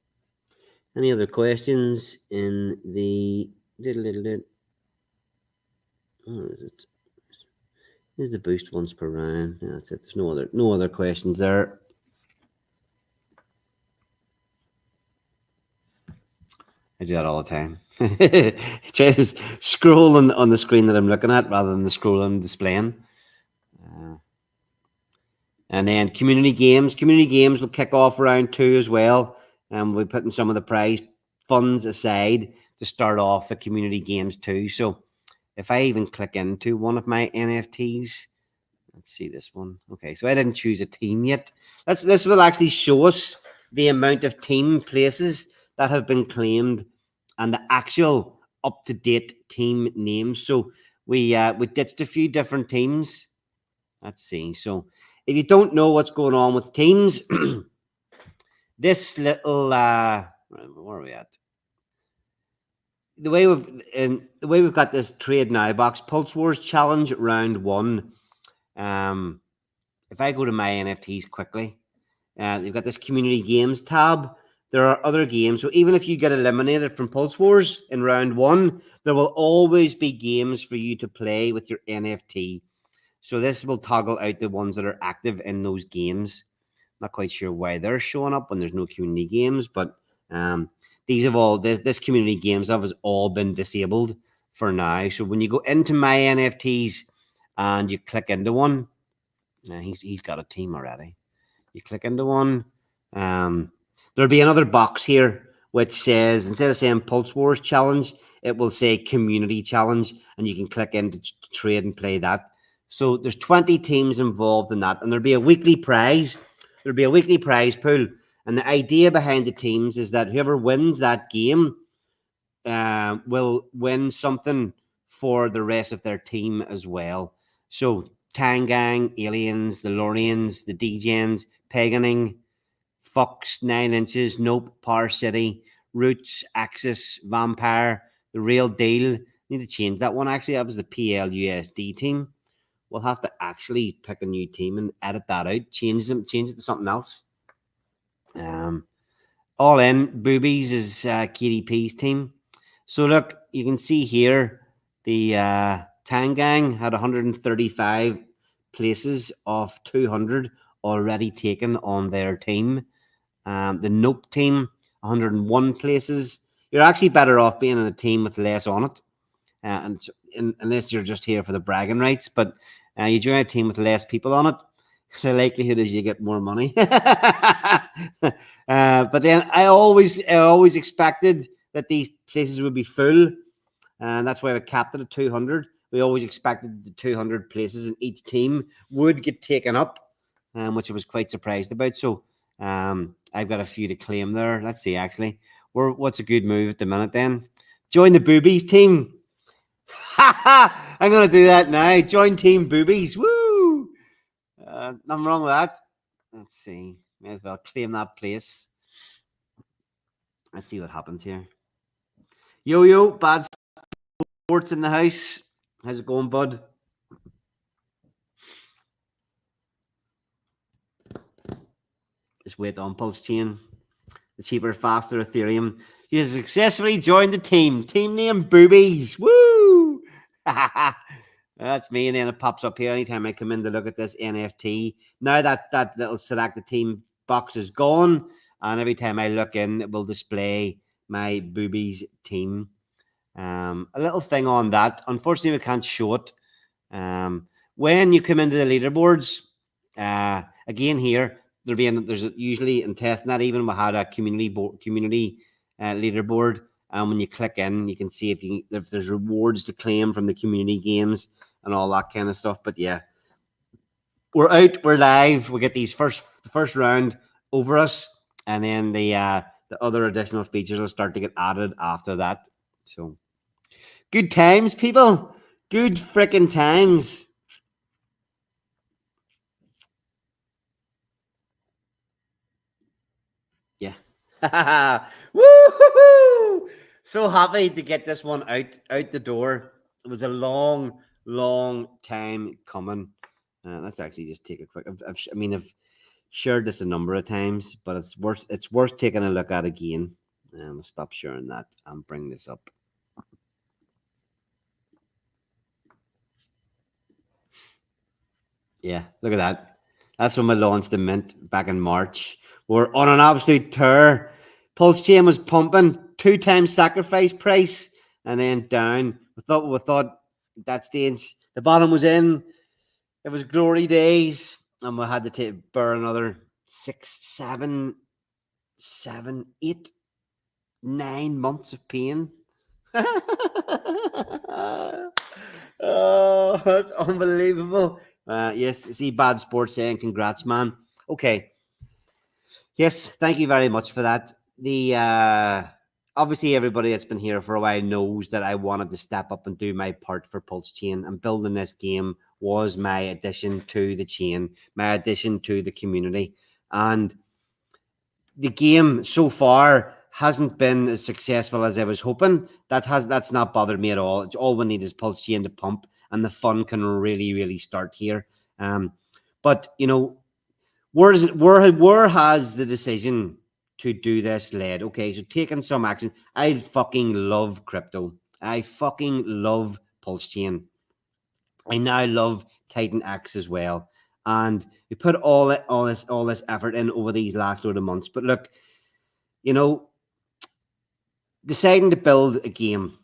any other questions in the is it? Here's the boost once per round. Yeah, that's it. There's no other questions there. I do that all the time. Try to scroll on the screen that I'm looking at rather than the scroll I'm displaying. And then community games. Community games will kick off round 2 as well. And we're putting some of the prize funds aside to start off the community games too. So if I even click into one of my NFTs, let's see this one. Okay, so I didn't choose a team yet. This will actually show us the amount of team places that have been claimed and the actual up-to-date team names. So we ditched a few different teams. Let's see. So if you don't know what's going on with teams, this little where are we at? The way we've got this trade now box, Pulse Wars Challenge round 1. If I go to my NFTs quickly, they've got this community games tab. There are other games. So even if you get eliminated from Pulse Wars in round 1, there will always be games for you to play with your NFT. So this will toggle out the ones that are active in those games. Not quite sure why they're showing up when there's no community games, but this community games has all been disabled for now. So when you go into my NFTs and you click into one, he's got a team already. You click into one, there'll be another box here which says, instead of saying Pulse Wars Challenge, it will say Community Challenge, and you can click in to trade and play that. So there's 20 teams involved in that, and there'll be a weekly prize. There'll be a weekly prize pool. And the idea behind the teams is that whoever wins that game will win something for the rest of their team as well. So Tangang, Aliens, the Lorians, the Degens, Paganing, Fox, 9 Inches, Nope, Power City, Roots, Axis, Vampire, The Real Deal. Need to change that one. Actually, that was the PLUSD team. We'll have to actually pick a new team and edit that out. Change it to something else. All in, Boobies is KDP's team. So look, you can see here the Tangang had 135 places of 200 already taken on their team. The Nope team 101 places. You're actually better off being in a team with less on it, unless you're just here for the bragging rights. But you join a team with less people on it, the likelihood is you get more money. But then I always expected that these places would be full, and that's why we capped it at 200. We always expected the 200 places in each team would get taken up, which I was quite surprised about. So I've got a few to claim there. Let's see, actually. What's a good move at the minute then? Join the Boobies team. I'm going to do that now. Join Team Boobies. Woo! Nothing wrong with that. Let's see. May as well claim that place. Let's see what happens here. Yo, Bad Sports in the house. How's it going, bud? Just wait on Pulse Chain. The cheaper, faster Ethereum. You successfully joined the team. Team name Boobies. Woo! That's me. And then it pops up here anytime I come in to look at this NFT. Now that little select the team box is gone. And every time I look in, it will display my Boobies team. A little thing on that. Unfortunately, we can't show it. When you come into the leaderboards, again here, there's usually in testing that even we had a community leaderboard, and when you click in, you can see if there's rewards to claim from the community games and all that kind of stuff. But yeah, we're out, we're live. We get these the first round over us, and then the other additional features will start to get added after that. So good times, people. Good freaking times. Yeah. Woo-hoo-hoo! So happy to get this one out the door. It was a long time coming. Let's actually just take a quick. I've shared this a number of times, but it's worth taking a look at again. I'll stop sharing that and bring this up. Yeah, look at that. That's when we launched the Mint back in March. We're on an absolute tear. Pulse Chain was pumping 2 times sacrifice price and then down. We thought at that stage the bottom was in. It was glory days, and we had to bear another 6, 7, 8, 9 months of pain. Oh, that's unbelievable. Yes, see Bad Sports saying congrats, man. Okay. Yes, thank you very much for that. Obviously everybody that's been here for a while knows that I wanted to step up and do my part for Pulse Chain, and building this game was my addition to the chain, my addition to the community. And the game so far hasn't been as successful as I was hoping. That's not bothered me at all. All we need is Pulse Chain to pump, and the fun can really start here. But you know, where has the decision to do this led? Okay, so taking some action. I fucking love crypto. I fucking love Pulse Chain. I now love Titan X as well. And we put all this effort in over these last load of months. But look, you know, deciding to build a game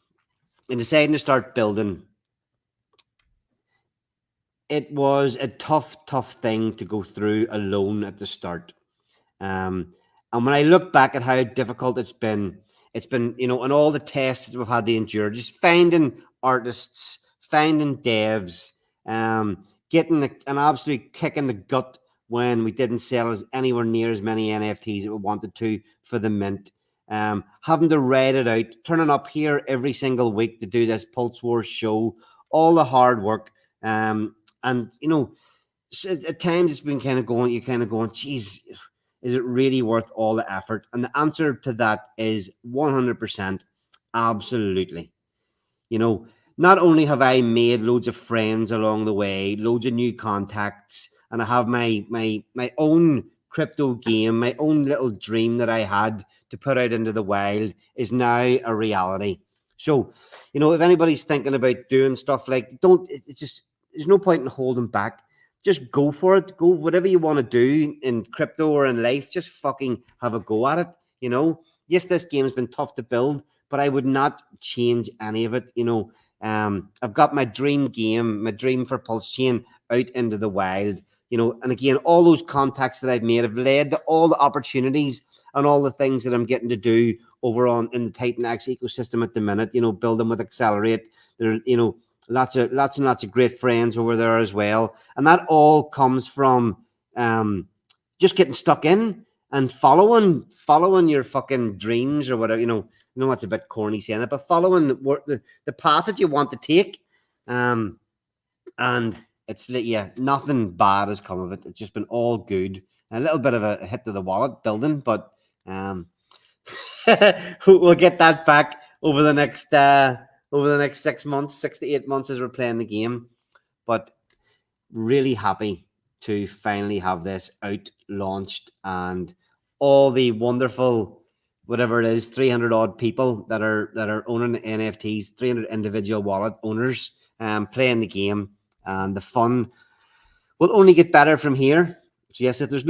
and deciding to start building, it was a tough thing to go through alone at the start. And when I look back at how difficult it's been, you know, and all the tests that we've had to endure, just finding artists, finding devs, getting an absolute kick in the gut when we didn't sell anywhere near as many NFTs that we wanted to for the Mint. Having to ride it out, turning up here every single week to do this Pulse Wars show, all the hard work. And, you know, at times it's been kind of going, geez, is it really worth all the effort? And the answer to that is 100%, absolutely. You know, not only have I made loads of friends along the way, loads of new contacts, and I have my own crypto game, my own little dream that I had to put out into the wild is now a reality. So, you know, if anybody's thinking about doing stuff like, there's no point in holding back. Just go for it. Go whatever you want to do in crypto or in life. Just fucking have a go at it. You know, yes, this game's been tough to build, but I would not change any of it. I've got my dream game, my dream for Pulse Chain out into the wild. And again, all those contacts that I've made have led to all the opportunities and all the things that I'm getting to do over on in the Titan X ecosystem at the minute. Building with Accelerate. There, lots and lots of great friends over there as well, and that all comes from just getting stuck in and following your fucking dreams or whatever. It's a bit corny saying it, but following the path that you want to take. And it's nothing bad has come of it. It's just been all good. A little bit of a hit to the wallet building, but we'll get that back over the next 6 months, 6 to 8 months as we're playing the game. But really happy to finally have this out, launched, and all the wonderful, whatever it is, 300 odd people that are owning NFTs, 300 individual wallet owners, playing the game, and the fun will only get better from here. So yes, if there's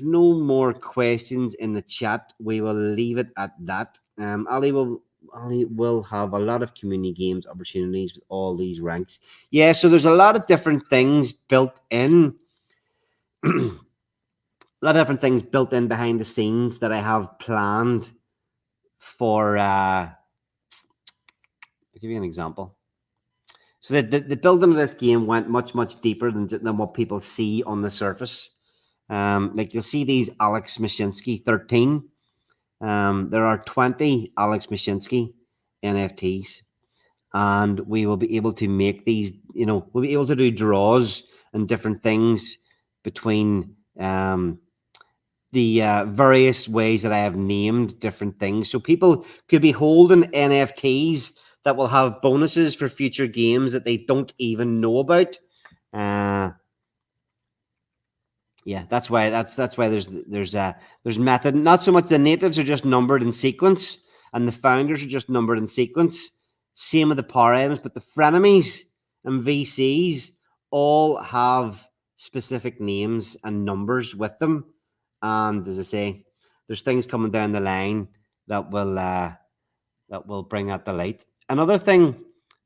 no more questions in the chat, we will leave it at that. Ali will have a lot of community games opportunities with all these ranks. Yeah, so there's a lot of different things built in. A lot of different things built in behind the scenes that I have planned for. I'll give you an example. So the building of this game went much deeper than what people see on the surface. Like you'll see these Alex Mashinsky 13. There are 20 Alex Mashinsky NFTs, and we will be able to make these. We'll be able to do draws and different things between the various ways that I have named different things. So people could be holding NFTs that will have bonuses for future games that they don't even know about. That's why there's method. Not so much the natives are just numbered in sequence, and the founders are just numbered in sequence. Same with the power items, but the frenemies and VCs all have specific names and numbers with them. And as I say, there's things coming down the line that will bring that to light. Another thing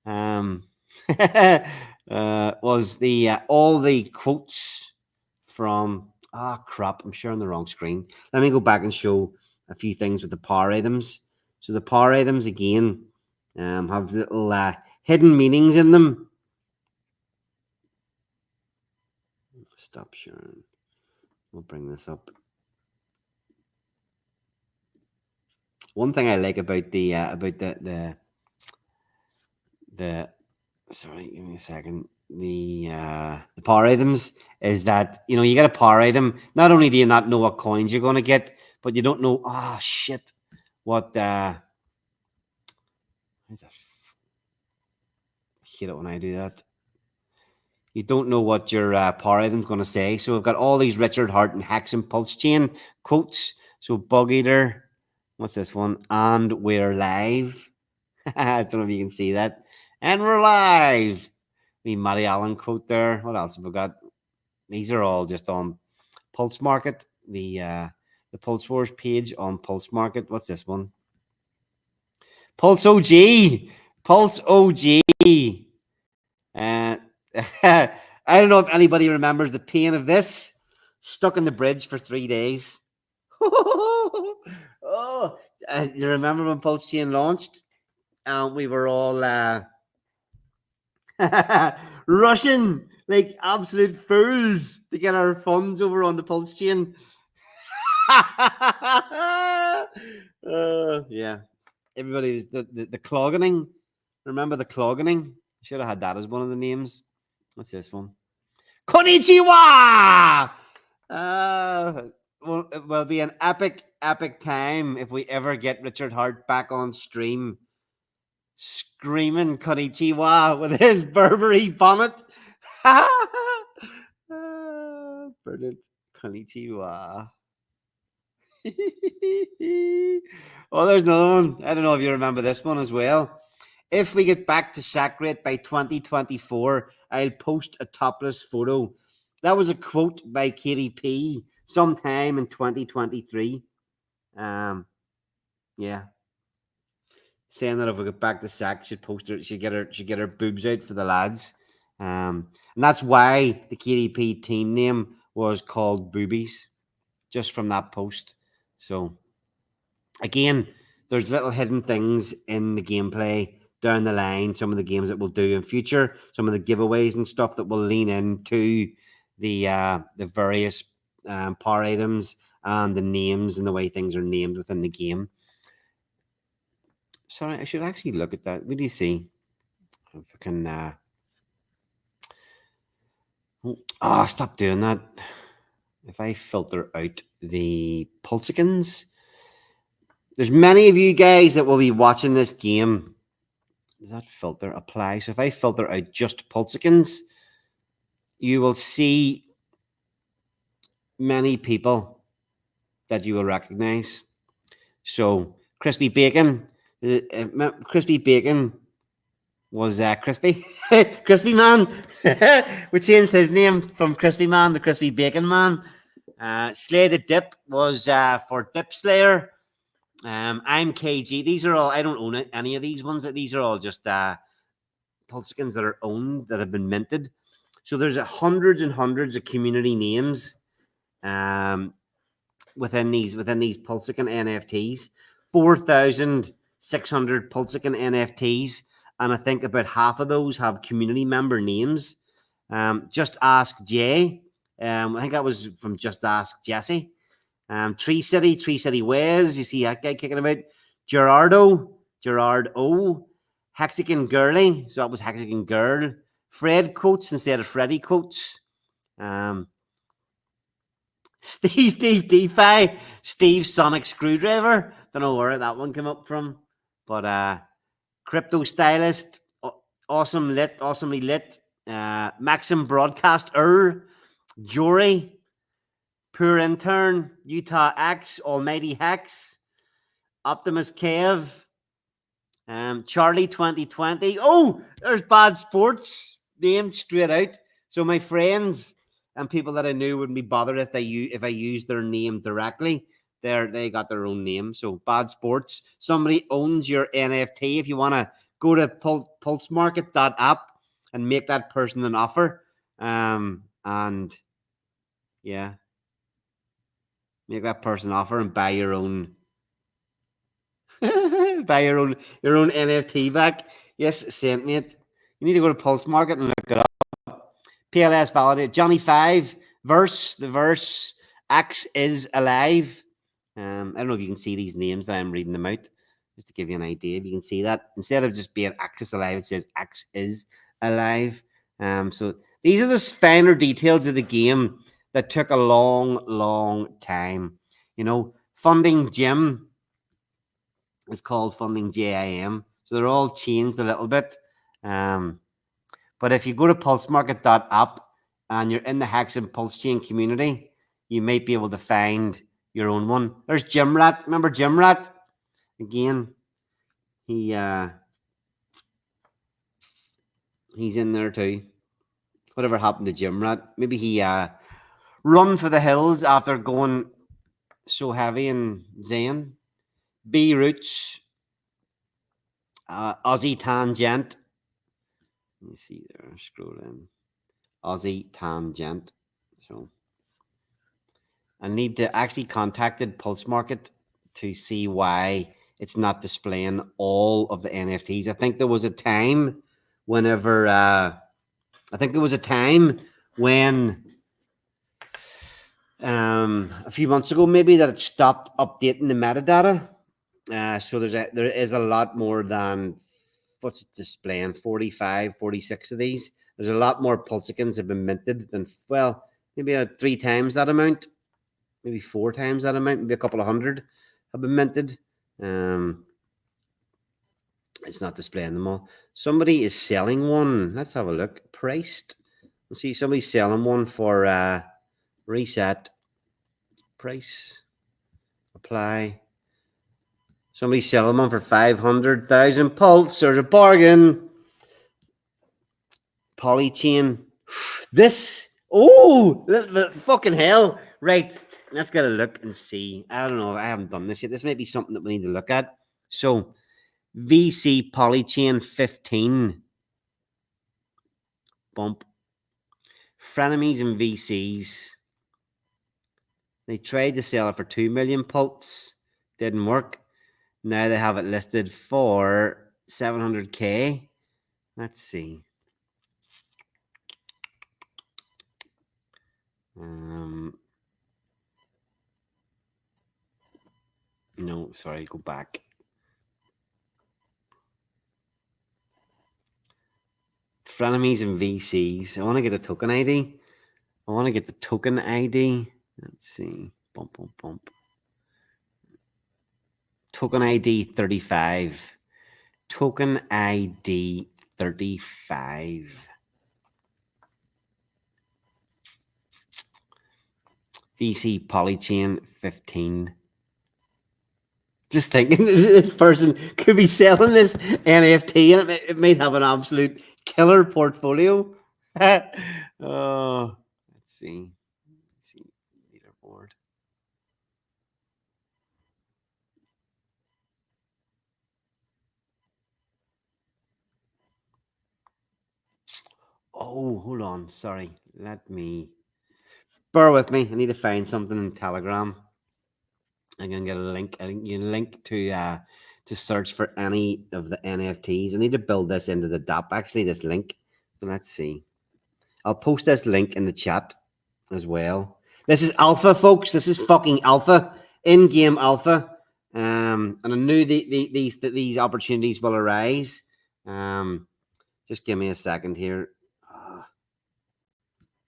was all the quotes from crap. I'm sharing the wrong screen. Let me go back and show a few things with the power items. So the power items again have little hidden meanings in them. Stop sharing. We'll bring this up. One thing I like about the sorry, give me a second. The power items is that you get a power item. Not only do you not know what coins you're going to get, but you don't know what I hate it when I do that. You don't know what your power item's going to say. So we've got all these Richard Hart and Hexen Pulse Chain quotes. So Bug Eater, what's this one? And we're live. I don't know if you can see that. And we're live. The Matty Allen quote there. What else have we got? These are all just on Pulse Market, the Pulse Wars page on Pulse Market. What's this one? Pulse OG. Pulse OG. I don't know if anybody remembers the pain of this. Stuck in the bridge for 3 days. You remember when Pulse Chain launched? We were all rushing like absolute fools to get our funds over on the Pulse Chain. Yeah. Everybody was the clogging. Remember the clogging? Should have had that as one of the names. What's this one? Konnichiwa! It will be an epic time if we ever get Richard Hart back on stream screaming Konnichiwa with his Burberry bonnet. Brilliant. Konnichiwa. Oh, there's another one. I don't know if you remember this one as well. If we get back to sack rate by 2024, I'll post a topless photo. That was a quote by KDP sometime in 2023. Yeah. Saying that if we get back to sack, she'd get her boobs out for the lads. And that's why the KDP team name was called Boobies, just from that post. So again, there's little hidden things in the gameplay down the line. Some of the games that we'll do in future, some of the giveaways and stuff that will lean into the various power items and the names and the way things are named within the game. Sorry, I should actually look at that. What do you see? If I can. Stop doing that. If I filter out the Pulsicans, there's many of you guys that will be watching this game. Does that filter apply? So if I filter out just Pulsicans, you will see many people that you will recognize. So Crispy Bacon, Crispy Bacon was Crispy, Crispy Man. We changed his name from Crispy Man to Crispy Bacon Man. Slay the Dip was for Dip Slayer. I'm KG. These are all, I don't own it, any of these ones. These are all just Pulsicans that are owned, that have been minted. So there's hundreds and hundreds of community names within these Pulsican NFTs. 4,600 Pulsican NFTs. And I think about half of those have community member names. Just Ask Jay. I think that was from Just Ask Jesse. Tree City Ways. You see that guy kicking about. Gerard O. Hexagon Girly. So that was Hexagon Girl. Fred Quotes instead of Freddy Quotes. Steve DeFi. Steve Sonic Screwdriver. Don't know where that one came up from. But Crypto Stylist. Awesomely lit. Maxim Broadcaster. Jory. Poor Intern, Utah X, Almighty Hex, Optimus Cave, Charlie 2020. Oh, there's Bad Sports named straight out. So my friends and people that I knew wouldn't be bothered if I used their name directly. They got their own name. So Bad Sports. Somebody owns your NFT. If you want to go to pulsemarket.app and make that person an offer, and yeah. Make that person offer and buy your own buy your own NFT back. Yes, sent me it. You need to go to Pulse Market and look it up. PLS validated. Johnny 5 the verse Axe is alive. I don't know if you can see these names that I'm reading them out, just to give you an idea. If you can see that, instead of just being Axe is alive, it says Axe is alive. So these are the finer details of the game that took a long time. You know, Funding Jim is called Funding JIM. So they're all changed a little bit. But if you go to pulsemarket.app and you're in the Hex and Pulse Chain community, you might be able to find your own one. There's Jim Rat. Remember Jim Rat? Again, he's in there too. Whatever happened to Jim Rat? Maybe he run for the hills after going so heavy in Zen. B Roots. Aussie Tangent. Let me see there. Scroll in. Aussie Tangent. So I need to actually contacted Pulse Market to see why it's not displaying all of the NFTs. I think there was a time whenever when a few months ago maybe that it stopped updating the metadata. So there is a lot more than what's it displaying, 45, 46 of these. There's a lot more Pulsicans have been minted than, well, maybe 3 times that amount, maybe 4 times that amount, maybe a couple of hundred have been minted. It's not displaying them all. Somebody is selling one. Let's have a look. Priced. Let's see. Somebody's selling one for reset. Price. Apply. Somebody's selling one for 500,000 Pulse. There's a bargain. Polychain. This. Oh, fucking hell. Right. let's get a look and see. I don't know. I haven't done this yet. This may be something that we need to look at. So, VC Polychain 15. Bump. Frenemies and VCs. They tried to sell it for 2 million pults. Didn't work. Now they have it listed for 700K. Let's see. No, sorry, go back. Frenemies and VCs. I want to get the token ID. Let's see. Bump, bump, bump. Token ID 35. Token ID 35. VC Polychain 15. Just thinking this person could be selling this NFT and it might have an absolute killer portfolio. Oh, let's see. Leaderboard. Oh, hold on. Sorry. Let me bear with me. I need to find something in Telegram. I'm gonna get a link. I think you can link to search for any of the NFTs. I need to build this into the DApp. Actually, this link. So let's see. I'll post this link in the chat as well. This is alpha, folks. This is fucking alpha, in-game alpha. And I knew these opportunities will arise. Just give me a second here. I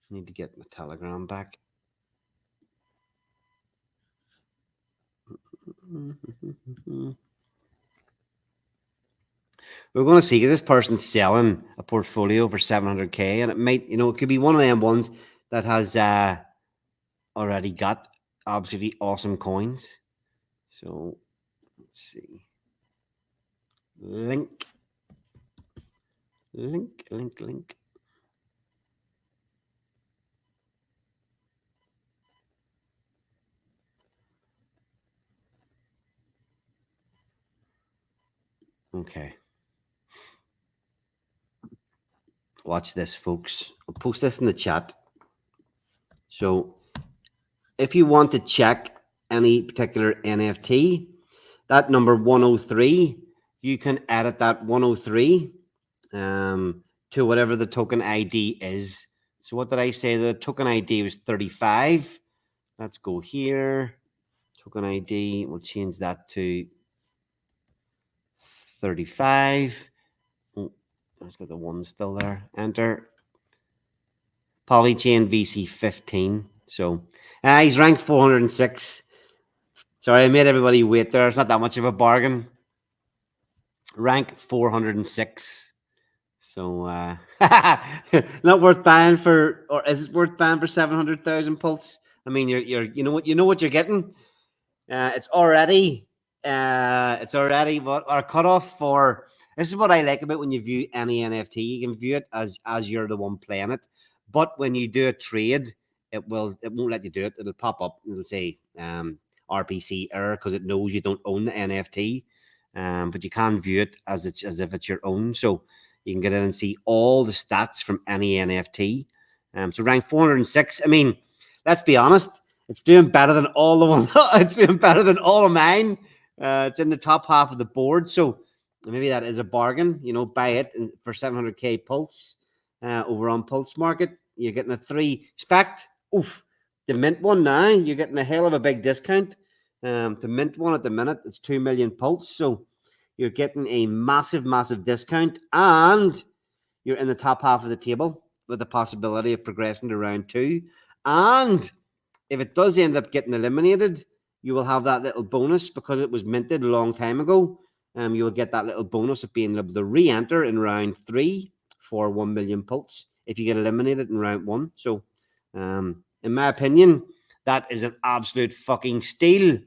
need to get my Telegram back. We're going to see this person selling a portfolio for 700K, and it might, it could be one of them ones that has already got absolutely awesome coins. So let's see. Link. Okay. Watch this, folks. I'll post this in the chat. So if you want to check any particular NFT, that number 103, you can edit that 103 to whatever the token ID is. So what did I say? The token ID was 35. Let's go here. Token ID, we'll change that to 35. Oh, let's get the one still there. Enter. Polychain VC 15. So he's ranked 406. Sorry, I made everybody wait there. It's not that much of a bargain. Rank 406. So not worth buying for, or is it worth buying for 700,000 pulse? I mean, you know what you're getting. It's already what our cutoff for. This is what I like about when you view any NFT. You can view it as you're the one playing it, but when you do a trade, it won't let you do it. It'll pop up. It'll say RPC error because it knows you don't own the NFT. But you can view it as if it's your own. So you can get in and see all the stats from any NFT. So rank 406. I mean, let's be honest. It's doing better than all the ones. It's doing better than all of mine. It's in the top half of the board. So maybe that is a bargain. Buy it for 700K pulse over on Pulse Market. You're getting a 3. In fact, the mint one now, you're getting a hell of a big discount. The mint one at the minute, it's 2 million pulse. So you're getting a massive, massive discount. And you're in the top half of the table with the possibility of progressing to round 2. And if it does end up getting eliminated, you will have that little bonus because it was minted a long time ago. You will get that little bonus of being able to re-enter in round 3 for 1 million pulse if you get eliminated in round 1. So, in my opinion, that is an absolute fucking steal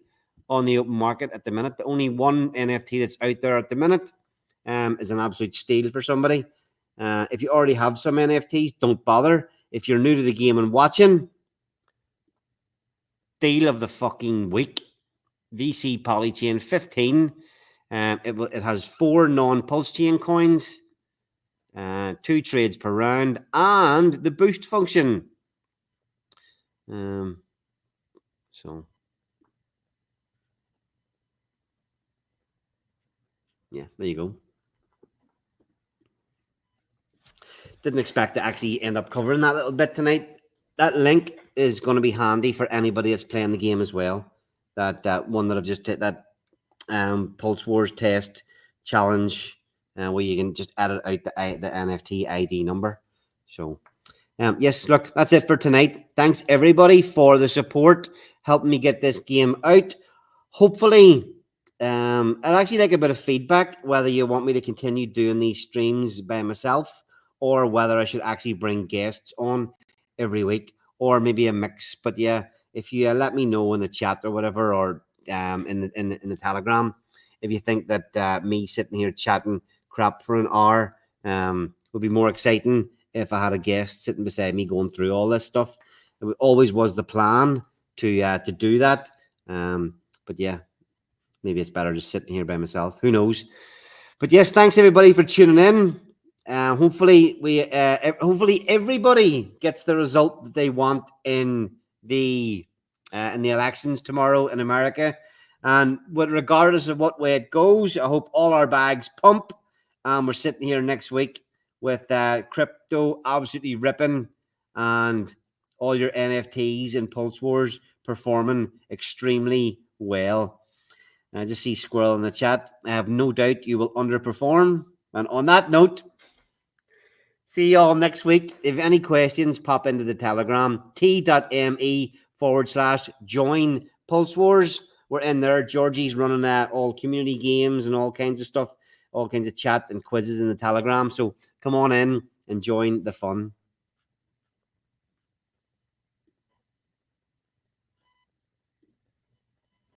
on the open market at the minute. The only one NFT that's out there at the minute is an absolute steal for somebody. If you already have some NFTs, don't bother. If you're new to the game and watching, steal of the fucking week. VC Polychain 15. It has 4 non-pulse chain coins, 2 trades per round, and the boost function. So yeah, there you go. Didn't expect to actually end up covering that little bit tonight. That link is going to be handy for anybody that's playing the game as well. That one that I've just hit, that Pulse Wars test challenge, where you can just edit out the NFT ID number. So yes, look, that's it for tonight. Thanks everybody for the support, helping me get this game out. Hopefully, I'd actually like a bit of feedback, whether you want me to continue doing these streams by myself, or whether I should actually bring guests on every week, or maybe a mix. But yeah, if you let me know in the chat or whatever, or in the Telegram, if you think that me sitting here chatting crap for an hour would be more exciting if I had a guest sitting beside me going through all this stuff. It always was the plan to do that. But yeah, maybe it's better just sitting here by myself. Who knows? But yes, thanks everybody for tuning in. Hopefully everybody gets the result that they want in the elections tomorrow in America. And regardless of what way it goes, I hope all our bags pump. We're sitting here next week with crypto absolutely ripping, and all your NFTs and Pulse Wars performing extremely well. I just see Squirrel in the chat. I have no doubt you will underperform. And on that note, see you all next week. If any questions, pop into the Telegram, t.me/join Pulse Wars. We're in there. Georgie's running all community games and all kinds of stuff, all kinds of chat and quizzes in the Telegram. So come on in and join the fun.